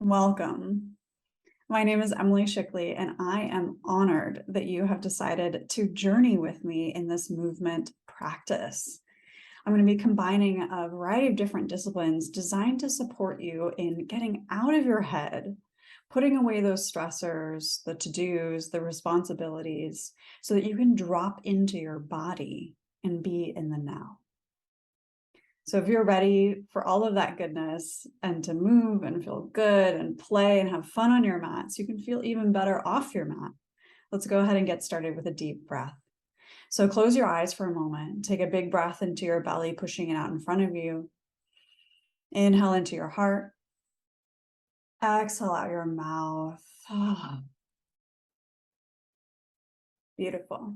Welcome. My name is Emily Schickli, and I am honored that you have decided to journey with me in this movement practice. I'm going to be combining a variety of different disciplines designed to support you in getting out of your head, putting away those stressors, the to-dos, the responsibilities, so that you can drop into your body and be in the now. So if you're ready for all of that goodness and to move and feel good and play and have fun on your mat, so you can feel even better off your mat, let's go ahead and get started with a deep breath. So close your eyes for a moment. Take a big breath into your belly, pushing it out in front of you. Inhale into your heart. Exhale out your mouth. Beautiful.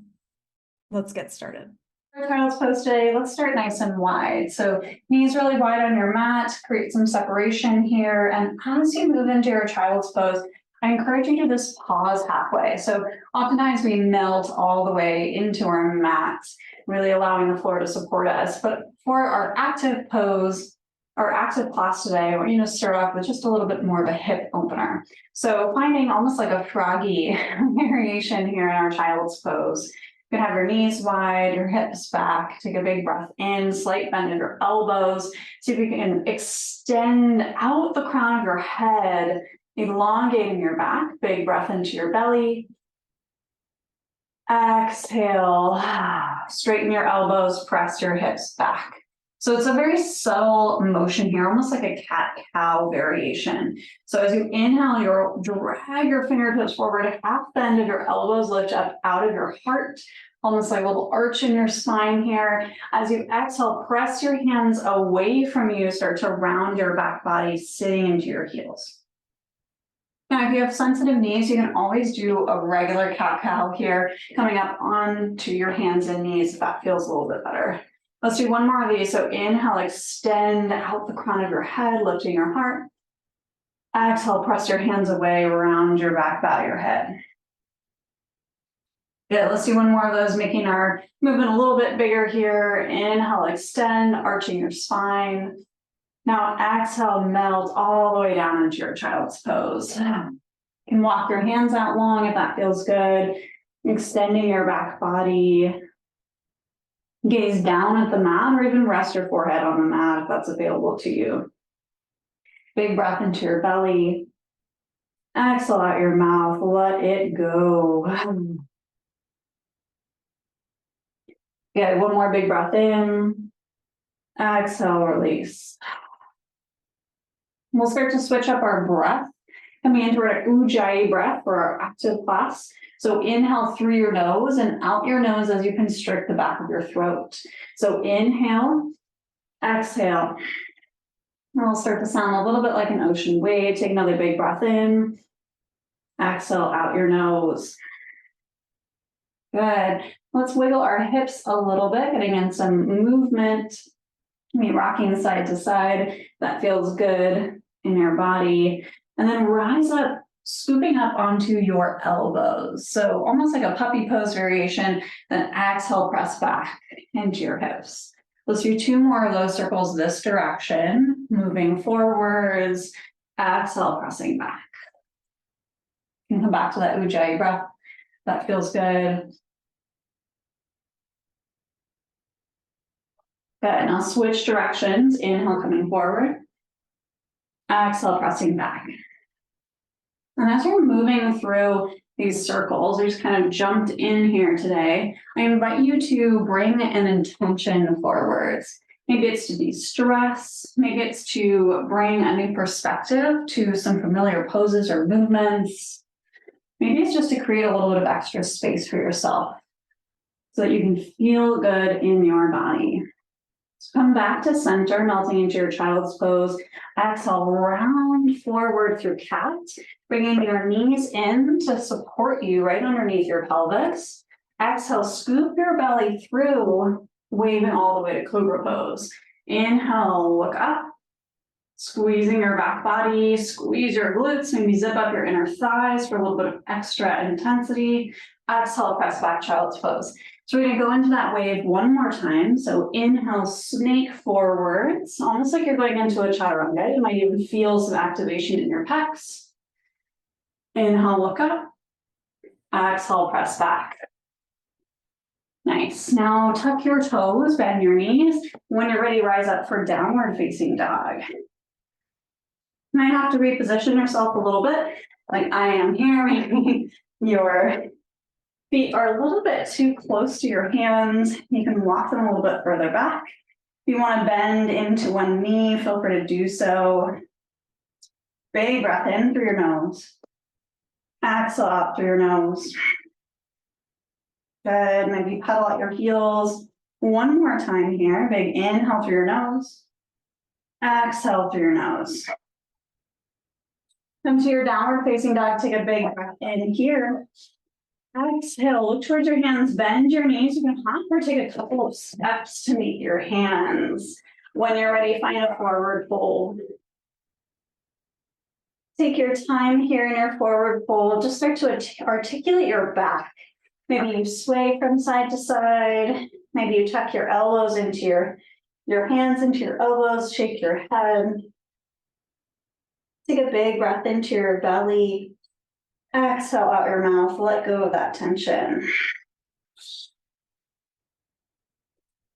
Let's get started. For child's pose today, let's start nice and wide. So knees really wide on your mat, create some separation here. And as you move into your child's pose, I encourage you to just pause halfway. So oftentimes we melt all the way into our mat, really allowing the floor to support us. But for our active pose, our active class today, I want you to start off with just a little bit more of a hip opener. So finding almost like a froggy variation here in our child's pose. You can have your knees wide, your hips back, take a big breath in, slight bend in your elbows. See if you can extend out the crown of your head, elongating your back, big breath into your belly. Exhale, straighten your elbows, press your hips back. So it's a very subtle motion here, almost like a cat-cow variation. So as you inhale, you'll drag your fingertips forward, half bend of your elbows, lift up out of your heart, almost like a little arch in your spine here. As you exhale, press your hands away from you, start to round your back body, sitting into your heels. Now, if you have sensitive knees, you can always do a regular cat-cow here, coming up onto your hands and knees if that feels a little bit better. Let's do one more of these. So inhale, extend out the crown of your head, lifting your heart. Exhale, press your hands away, round your back, bow your head. Good, let's do one more of those, making our movement a little bit bigger here. Inhale, extend, arching your spine. Now exhale, melt all the way down into your child's pose. You can walk your hands out long if that feels good. Extending your back body. Gaze down at the mat or even rest your forehead on the mat if that's available to you. Big breath into your belly. Exhale out your mouth, let it go. Yeah, one more big breath in. Exhale, release. We'll start to switch up our breath, coming into our ujjayi breath for our active class. So inhale through your nose and out your nose as you constrict the back of your throat. So inhale, exhale. And it'll start to sound a little bit like an ocean wave. Take another big breath in. Exhale out your nose. Good. Let's wiggle our hips a little bit, getting in some movement. Rocking side to side. That feels good in your body. And then rise up, scooping up onto your elbows. So almost like a puppy pose variation. Then exhale, press back into your hips. Let's do two more of those circles this direction. Moving forwards. Exhale, pressing back. You can come back to that ujjayi breath. That feels good. Good. Now switch directions. Inhale, coming forward. Exhale, pressing back. And as you're moving through these circles, we just kind of jumped in here today. I invite you to bring an intention forwards. Maybe it's to de-stress. Maybe it's to bring a new perspective to some familiar poses or movements. Maybe it's just to create a little bit of extra space for yourself so that you can feel good in your body. So come back to center, melting into your child's pose. Exhale, round forward through cat, bringing your knees in to support you right underneath your pelvis. Exhale, scoop your belly through, waving all the way to cobra pose. Inhale, look up, squeezing your back body, squeeze your glutes, maybe zip up your inner thighs for a little bit of extra intensity. Exhale, press back, child's pose. So we're gonna go into that wave one more time. So inhale, snake forwards, almost like you're going into a chaturanga. You might even feel some activation in your pecs. Inhale, look up. Exhale, press back. Nice. Now tuck your toes, bend your knees. When you're ready, rise up for downward facing dog. You might have to reposition yourself a little bit, like I am here. Maybe your feet are a little bit too close to your hands. You can walk them a little bit further back. If you want to bend into one knee, feel free to do so. Big breath in through your nose. Exhale out through your nose. Good. Maybe pedal at your heels. One more time here. Big inhale through your nose. Exhale through your nose. Come to your downward facing dog. Take a big breath in here. Exhale, look towards your hands, bend your knees. You can hop or take a couple of steps to meet your hands. When you're ready, find a forward fold. Take your time here in your forward fold. Just start to articulate your back. Maybe you sway from side to side. Maybe you tuck your elbows into your hands into your elbows, shake your head. Take a big breath into your belly. Exhale out your mouth, let go of that tension.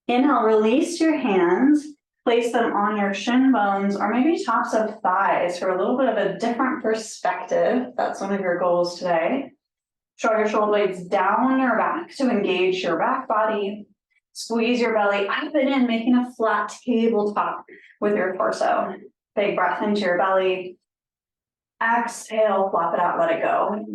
Inhale, release your hands, place them on your shin bones or maybe tops of thighs for a little bit of a different perspective. That's one of your goals today. Draw your shoulder blades down your back to engage your back body. Squeeze your belly up and in, making a flat tabletop with your torso. Big breath into your belly. Exhale, flop it out, let it go.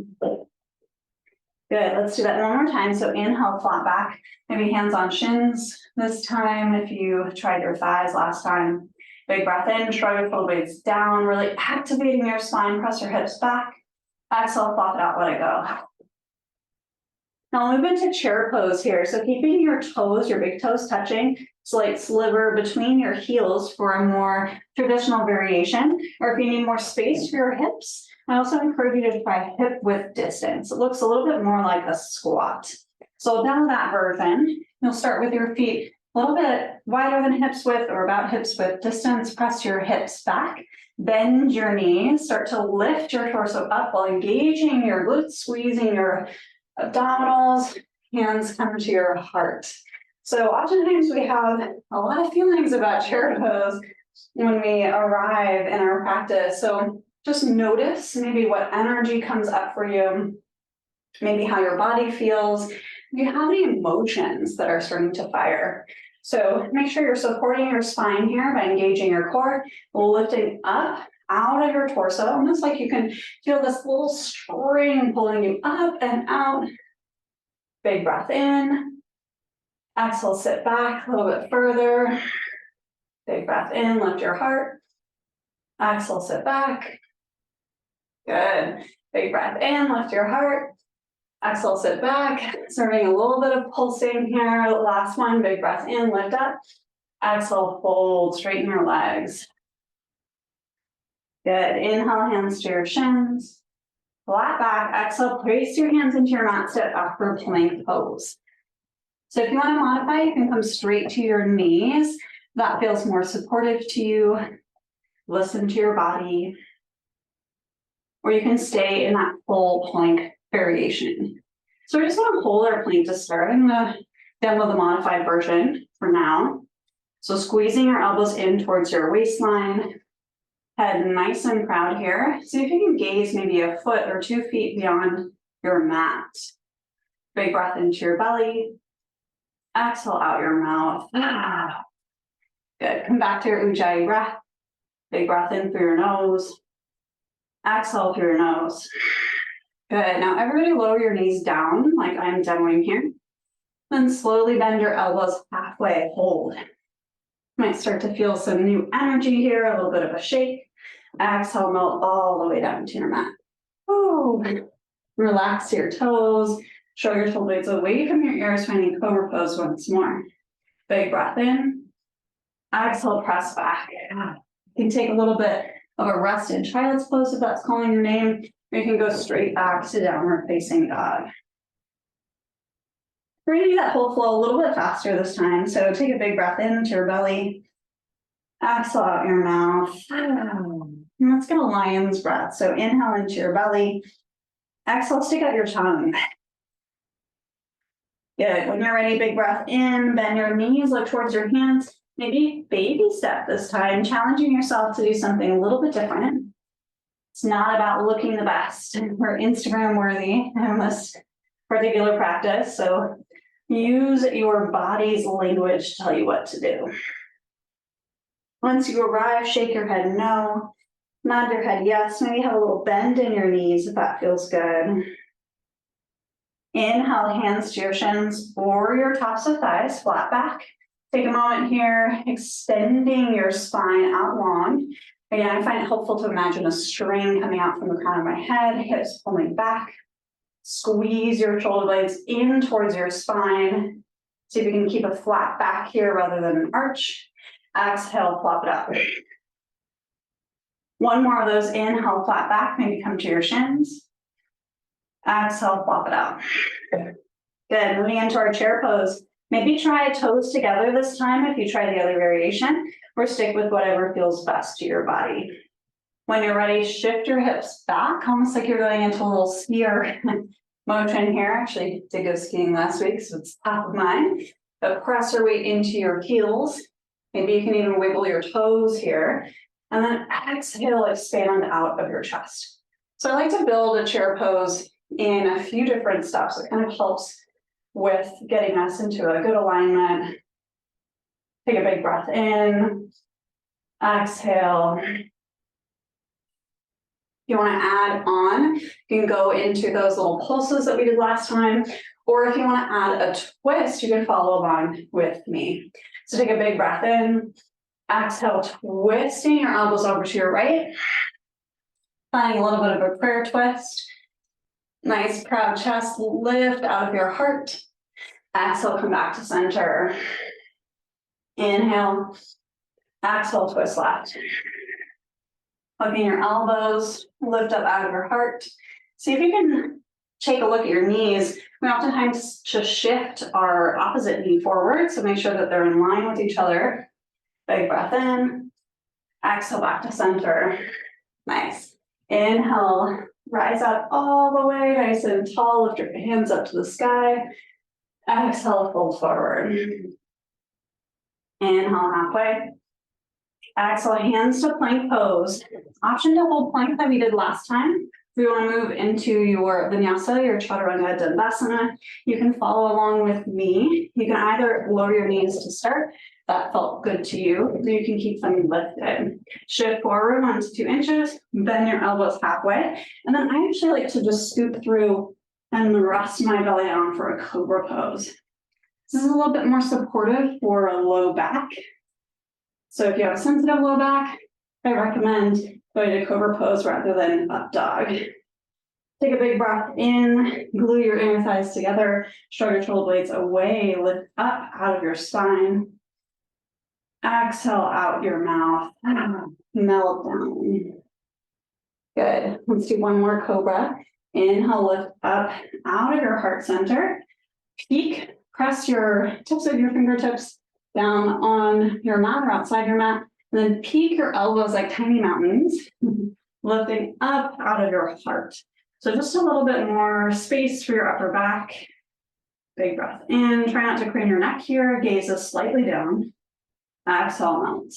Good, let's do that one more time. So inhale, flat back, maybe hands on shins this time if you tried your thighs last time. Big breath in, shrug your shoulder blades down, really activating your spine, press your hips back. Exhale, flop it out, let it go. Now move into chair pose here. So keeping your toes, your big toes touching, slight sliver between your heels for a more traditional variation. Or if you need more space for your hips, I also encourage you to try hip width distance. It looks a little bit more like a squat. So down that version, you'll start with your feet a little bit wider than hips width or about hips width distance. Press your hips back, bend your knees, start to lift your torso up while engaging your glutes, squeezing your abdominals, hands come to your heart. So oftentimes we have a lot of feelings about chair pose when we arrive in our practice. So just notice maybe what energy comes up for you, maybe how your body feels. Do you have any emotions that are starting to fire? So make sure you're supporting your spine here by engaging your core, lifting up out of your torso, almost like you can feel this little string pulling you up and out. Big breath in. Exhale, sit back a little bit further. Big breath in, lift your heart. Exhale, sit back. Good. Big breath in, lift your heart. Exhale, sit back. Starting a little bit of pulsing here. Last one, big breath in, lift up. Exhale, fold, straighten your legs. Good. Inhale, hands to your shins. Flat back. Exhale, place your hands into your mat, step up for plank pose. So if you want to modify, you can come straight to your knees. That feels more supportive to you. Listen to your body. Or you can stay in that full plank variation. So we're just going to hold our plank to start. I'm going to demo the modified version for now. So squeezing your elbows in towards your waistline. Head nice and proud here. See if you can gaze maybe a foot or 2 feet beyond your mat. Big breath into your belly. Exhale out your mouth. Good. Come back to your Ujjayi breath. Big breath in through your nose. Exhale through your nose. Good. Now everybody lower your knees down like I'm demoing here. Then slowly bend your elbows halfway, hold. Might start to feel some new energy here, a little bit of a shake. Exhale, melt all the way down to your mat. Oh, relax your toes. Show your shoulder blades away from your ears, finding cobra pose once more. Big breath in. Exhale, press back. You can take a little bit of a rest in child's pose if that's calling your name. Or you can go straight back to downward facing dog. We're gonna do that whole flow a little bit faster this time. So take a big breath into your belly. Exhale out your mouth. And let's get a lion's breath. So inhale into your belly. Exhale, stick out your tongue. Good. When you're ready, big breath in, bend your knees, look towards your hands. Maybe baby step this time, challenging yourself to do something a little bit different. It's not about looking the best. We're Instagram worthy in this particular practice. So use your body's language to tell you what to do. Once you arrive, shake your head no, nod your head yes. Maybe have a little bend in your knees if that feels good. Inhale, hands to your shins or your tops of thighs, flat back. Take a moment here, extending your spine out long. Again, I find it helpful to imagine a string coming out from the crown of my head, hips pulling back. Squeeze your shoulder blades in towards your spine. See if you can keep a flat back here rather than an arch. Exhale, flop it up. One more of those, inhale, flat back, maybe come to your shins. Exhale, flop it out. Good, moving into our chair pose. Maybe try toes together this time if you try the other variation, or stick with whatever feels best to your body. When you're ready, shift your hips back, almost like you're going into a little skier motion here. Actually, did go skiing last week, so it's top of mind. But press your weight into your heels. Maybe you can even wiggle your toes here. And then exhale, expand out of your chest. So I like to build a chair pose in a few different steps. It kind of helps with getting us into a good alignment. Take a big breath in. Exhale. If you want to add on, you can go into those little pulses that we did last time. Or if you want to add a twist, you can follow along with me. So take a big breath in. Exhale, twisting your elbows over to your right. Finding a little bit of a prayer twist. Nice proud chest lift out of your heart. Exhale, come back to center. Inhale. Exhale, twist left. Hooking your elbows, lift up out of your heart. See if you can take a look at your knees. We oftentimes just shift our opposite knee forward, so make sure that they're in line with each other. Big breath in. Exhale, back to center. Nice. Inhale, rise up all the way, nice and tall. Lift your hands up to the sky. Exhale, fold forward. Inhale, halfway. Exhale, hands to plank pose. Option to hold plank that we did last time. If you want to move into your vinyasa, your chaturanga dandasana, you can follow along with me. You can either lower your knees to start. That felt good to you. Or you can keep them lifted. Shift forward 1 to 2 inches. Bend your elbows halfway. And then I actually like to just scoop through and rest my belly down for a cobra pose. This is a little bit more supportive for a low back. So if you have a sensitive low back, I recommend going to cobra pose rather than up dog. Take a big breath in, glue your inner thighs together, shrug your shoulder blades away, lift up out of your spine. Exhale out your mouth, melt down. Good, let's do one more cobra. Inhale, lift up out of your heart center. Peek, press your tips of your fingertips down on your mat or outside your mat, and then peek your elbows like tiny mountains, lifting up out of your heart. So just a little bit more space for your upper back. Big breath in, try not to crane your neck here, gaze is slightly down. Exhale, melt.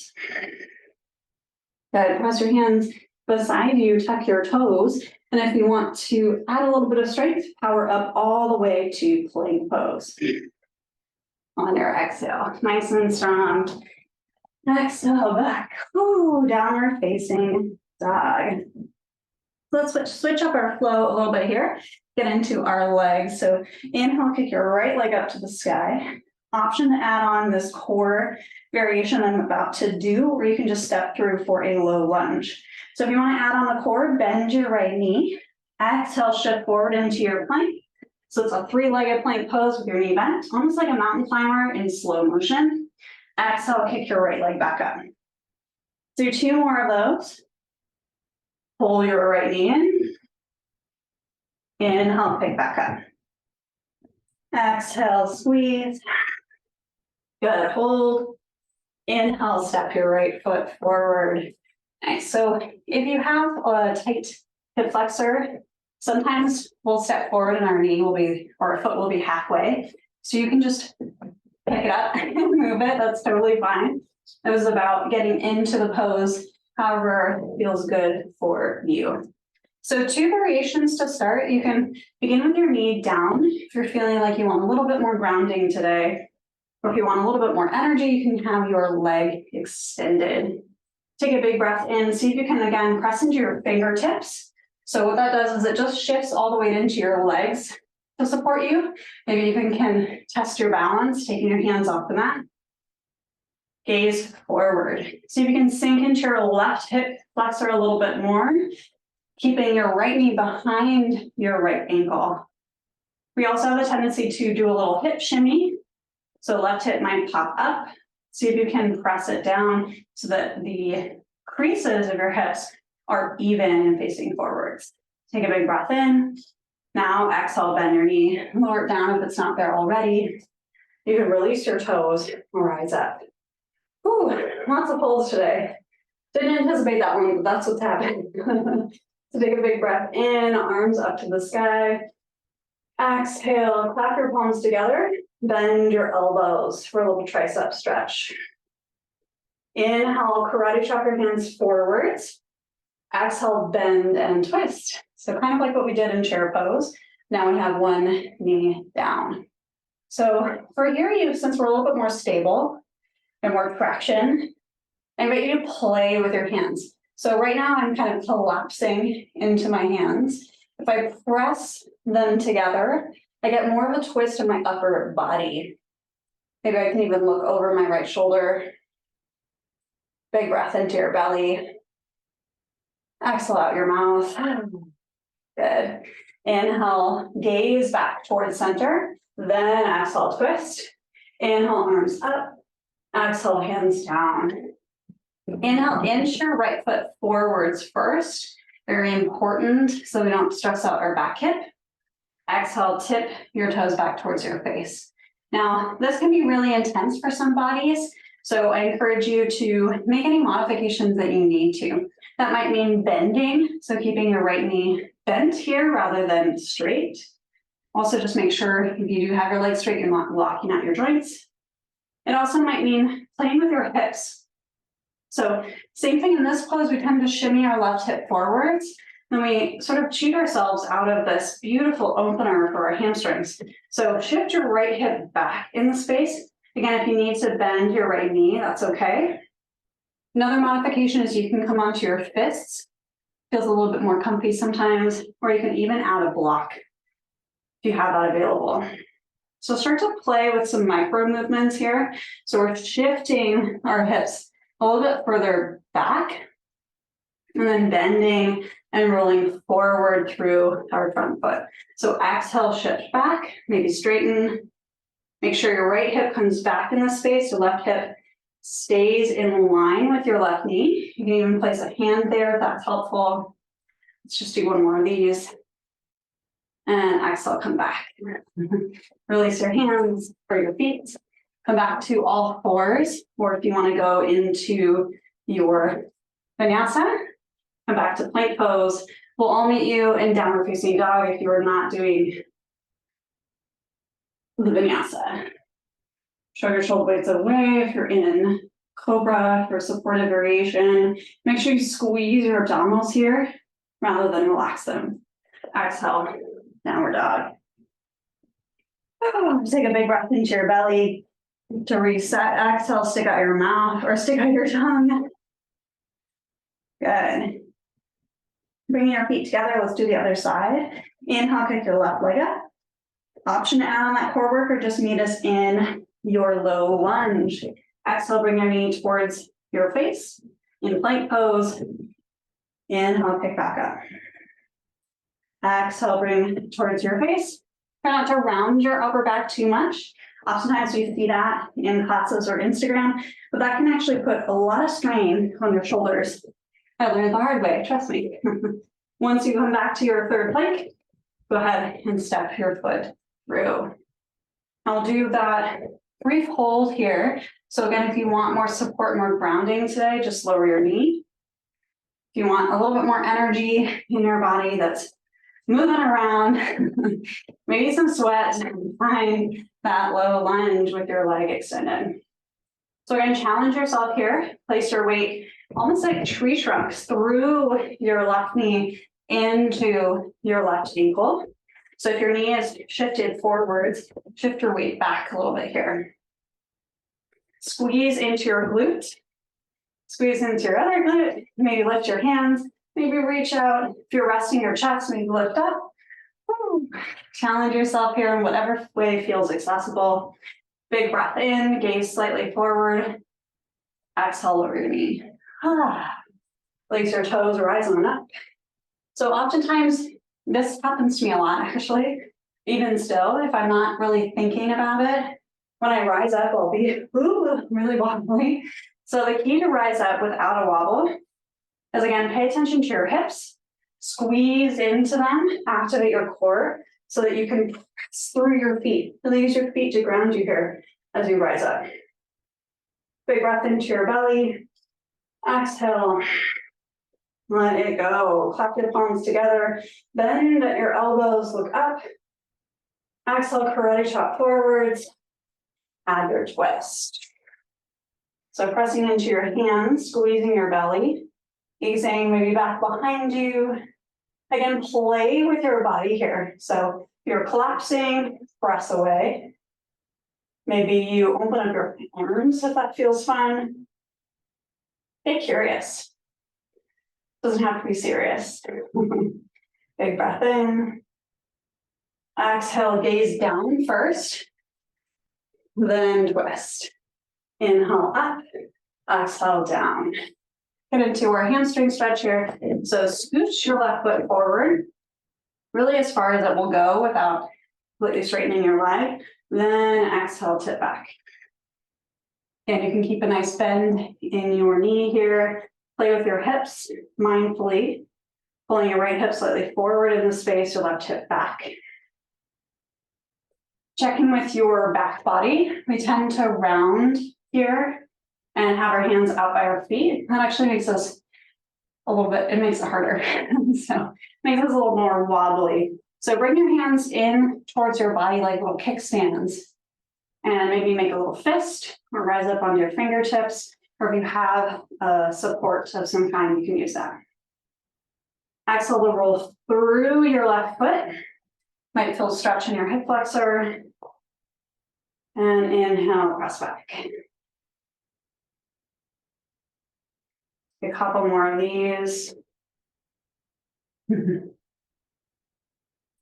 Good, press your hands beside you, tuck your toes, and if you want to add a little bit of strength, power up all the way to plank pose. On your exhale, nice and strong. Exhale back, downward facing dog. Let's switch up our flow a little bit here. Get into our legs. So inhale, kick your right leg up to the sky. Option to add on this core variation I'm about to do, or you can just step through for a low lunge. So if you want to add on the core, bend your right knee. Exhale, shift forward into your plank. So it's a 3-legged plank pose with your knee bent, almost like a mountain climber in slow motion. Exhale, kick your right leg back up. Do 2 more of those. Pull your right knee in. Inhale, pick back up. Exhale, squeeze. Good, hold. Inhale, step your right foot forward. Nice, so if you have a tight hip flexor, sometimes we'll step forward and our knee will be, or our foot will be halfway. So you can just pick it up and move it, that's totally fine. It was about getting into the pose, however feels good for you. So 2 variations to start. You can begin with your knee down if you're feeling like you want a little bit more grounding today. Or if you want a little bit more energy, you can have your leg extended. Take a big breath in. See if you can, again, press into your fingertips. So what that does is it just shifts all the way into your legs to support you. Maybe you can test your balance, taking your hands off the mat. Gaze forward. See if you can sink into your left hip flexor a little bit more, keeping your right knee behind your right ankle. We also have a tendency to do a little hip shimmy. So left hip might pop up. See if you can press it down so that the creases of your hips are even and facing forwards. Take a big breath in. Now exhale, bend your knee, lower it down if it's not there already. You can release your toes, rise up. Ooh, lots of pulls today. Didn't anticipate that one, but that's what's happening. So take a big breath in, arms up to the sky. Exhale, clap your palms together, bend your elbows for a little tricep stretch. Inhale, karate chop your hands forwards. Exhale, bend and twist. So kind of like what we did in chair pose. Now we have one knee down. So for here, since we're a little bit more stable and more traction, I invite you to play with your hands. So right now I'm kind of collapsing into my hands. If I press them together, I get more of a twist in my upper body. Maybe I can even look over my right shoulder. Big breath into your belly. Exhale out your mouth. Good. Inhale, gaze back towards center. Then exhale, twist. Inhale, arms up. Exhale, hands down. Inhale, inch your right foot forwards first. Very important so we don't stress out our back hip. Exhale, tip your toes back towards your face. Now, this can be really intense for some bodies, so I encourage you to make any modifications that you need to. That might mean bending, so keeping your right knee bent here rather than straight. Also, just make sure if you do have your legs straight, you're not locking out your joints. It also might mean playing with your hips. So same thing in this pose, we tend to shimmy our left hip forwards, and we sort of cheat ourselves out of this beautiful opener for our hamstrings. So shift your right hip back in the space. Again, if you need to bend your right knee, that's okay. Another modification is you can come onto your fists. Feels a little bit more comfy sometimes, or you can even add a block if you have that available. So start to play with some micro movements here. So we're shifting our hips a little bit further back, and then bending and rolling forward through our front foot. So exhale, shift back, maybe straighten. Make sure your right hip comes back in the space, your left hip stays in line with your left knee. You can even place a hand there if that's helpful. Let's just do one more of these. And exhale, come back. Release your hands or your feet. Come back to all fours, or if you want to go into your vinyasa, come back to plank pose. We'll all meet you in downward facing dog if you are not doing the vinyasa. Shrug your shoulder blades away if you're in cobra for supportive variation. Make sure you squeeze your abdominals here rather than relax them. Exhale, downward dog. Just take a big breath into your belly. To reset, exhale, stick out your mouth or stick out your tongue. Good. Bring your feet together. Let's do the other side. Inhale, kick your left leg up. Option to add on that core work or just meet us in your low lunge. Exhale, bring your knee towards your face in plank pose. Inhale, kick back up. Exhale, bring towards your face. Try not to round your upper back too much. Oftentimes we see that in classes or Instagram, but that can actually put a lot of strain on your shoulders. I learned the hard way, trust me. Once you come back to your third plank, go ahead and step your foot through. I'll do that brief hold here. So again, if you want more support, more grounding today, just lower your knee. If you want a little bit more energy in your body that's moving around, maybe some sweat, find that low lunge with your leg extended. So again, challenge yourself here. Place your weight almost like tree trunks through your left knee into your left ankle. So if your knee is shifted forwards, shift your weight back a little bit here. Squeeze into your glute. Squeeze into your other glute. Maybe lift your hands. Maybe reach out. If you're resting your chest, maybe lift up. Woo. Challenge yourself here in whatever way feels accessible. Big breath in, gaze slightly forward. Exhale, lower your knee. Place your toes, rise on up. So oftentimes, this happens to me a lot, actually. Even still, if I'm not really thinking about it, when I rise up, I'll be really wobbly. So the key to rise up without a wobble is, again, pay attention to your hips, squeeze into them, activate your core so that you can press through your feet. Really use your feet to ground you here as you rise up. Big breath into your belly. Exhale. Let it go. Clap your palms together. Bend at your elbows, look up. Exhale, karate chop forwards. Add your twist. So pressing into your hands, squeezing your belly. Easing maybe back behind you. Again, play with your body here. So if you're collapsing, press away. Maybe you open up your arms if that feels fun. Get curious. Doesn't have to be serious. Big breath in. Exhale, gaze down first. Then twist. Inhale up. Exhale down. Get into our hamstring stretch here. So scooch your left foot forward, really as far as it will go without completely straightening your leg. Then exhale, tip back. And you can keep a nice bend in your knee here. Play with your hips mindfully, pulling your right hip slightly forward in the space, your left hip back. Checking with your back body. We tend to round here and have our hands out by our feet. That actually makes us a little bit, it makes it harder. So it makes us a little more wobbly. So bring your hands in towards your body like little kickstands. And maybe make a little fist or rise up onto your fingertips. Or if you have support of some kind, you can use that. Exhale to roll through your left foot. Might feel stretch in your hip flexor. And inhale, press back. A couple more of these.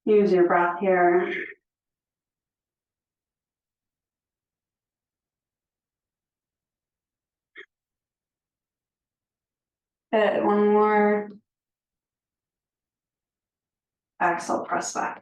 Use your breath here. Good, one more. Exhale, press back.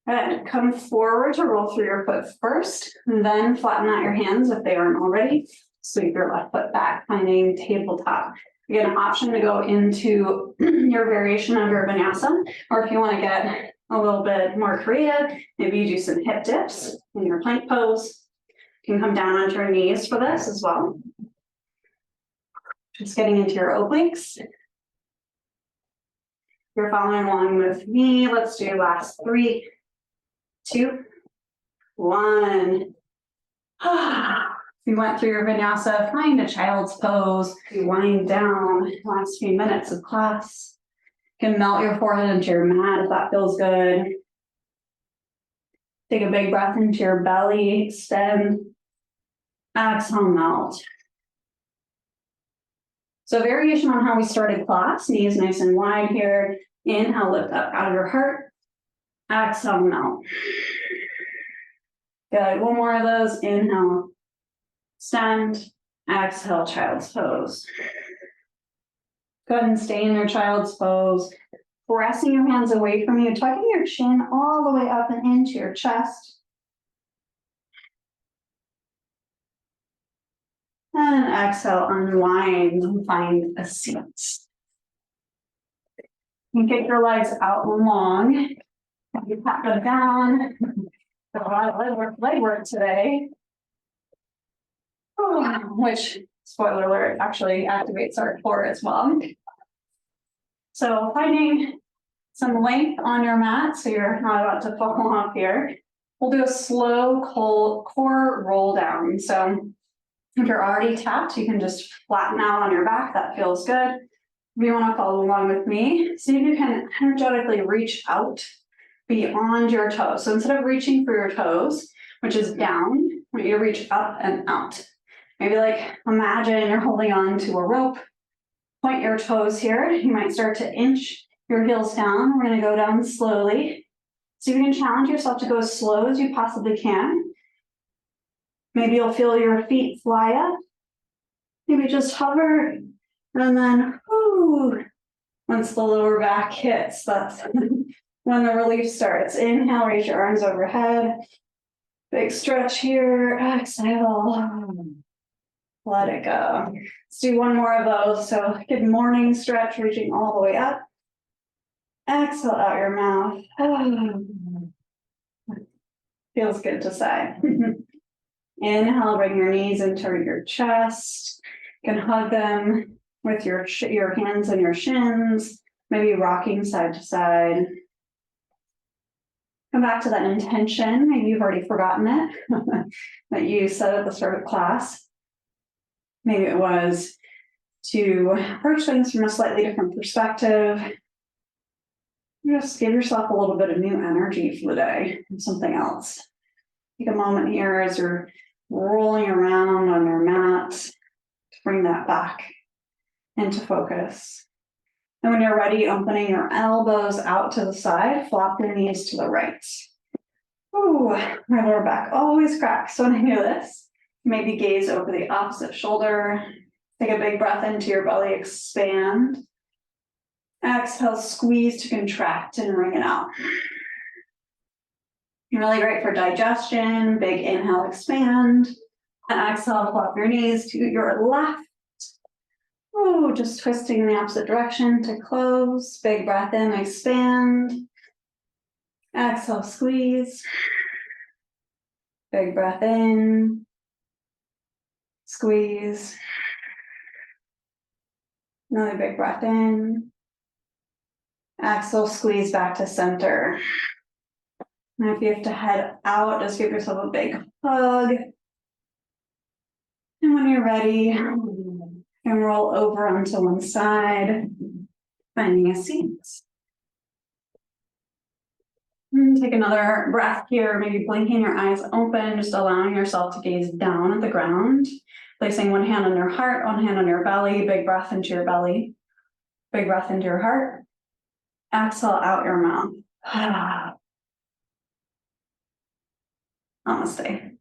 Good, come forward to roll through your foot first, and then flatten out your hands if they aren't already. Sweep your left foot back, finding tabletop. You get an option to go into your variation of your vinyasa, or if you want to get a little bit more creative, maybe you do some hip dips in your plank pose. You can come down onto your knees for this as well. Just getting into your obliques. If you're following along with me, let's do last 3, 2, 1. You went through your vinyasa, find a child's pose. You wind down last few minutes of class. You can melt your forehead into your mat if that feels good. Take a big breath into your belly, extend. Exhale, melt. So variation on how we started class, knees nice and wide here. Inhale, lift up out of your heart. Exhale, melt. Good, one more of those. Inhale, extend. Exhale, child's pose. Go ahead and stay in your child's pose. Pressing your hands away from you, tucking your chin all the way up and into your chest. And exhale, unwind and find a seat. You can kick your legs out long. You pat them down. A lot of leg work today. Which, spoiler alert, actually activates our core as well. So finding some length on your mat so you're not about to fall off here. We'll do a slow core roll down. So if you're already tapped, you can just flatten out on your back. That feels good. If you want to follow along with me, see if you can energetically reach out beyond your toes. So instead of reaching for your toes, which is down, I want you to reach up and out. Maybe like imagine you're holding on to a rope. Point your toes here. You might start to inch your heels down. We're going to go down slowly. So you can challenge yourself to go as slow as you possibly can. Maybe you'll feel your feet fly up. Maybe just hover. And then, once the lower back hits, that's when the relief starts. Inhale, raise your arms overhead. Big stretch here. Exhale. Let it go. Let's do one more of those. So good morning stretch, reaching all the way up. Exhale out your mouth. Feels good to say. Inhale, bring your knees into your chest. You can hug them with your hands and your shins, maybe rocking side to side. Come back to that intention. Maybe you've already forgotten it that you said at the start of class. Maybe it was to approach things from a slightly different perspective. Just give yourself a little bit of new energy for the day and something else. Take a moment here as you're rolling around on your mat to bring that back into focus. And when you're ready, opening your elbows out to the side, flop your knees to the right. My lower back always cracks when I do this. Maybe gaze over the opposite shoulder. Take a big breath into your belly, expand. Exhale, squeeze to contract and wring it out. Really great for digestion. Big inhale, expand. And exhale, flop your knees to your left. Just twisting in the opposite direction to close. Big breath in, expand. Exhale, squeeze. Big breath in. Squeeze. Another big breath in. Exhale, squeeze back to center. And if you have to head out, just give yourself a big hug. And when you're ready, you can roll over onto one side, finding a seat. And take another breath here, maybe blinking your eyes open, just allowing yourself to gaze down at the ground. Placing one hand on your heart, one hand on your belly, big breath into your belly, big breath into your heart. Exhale out your mouth. Namaste.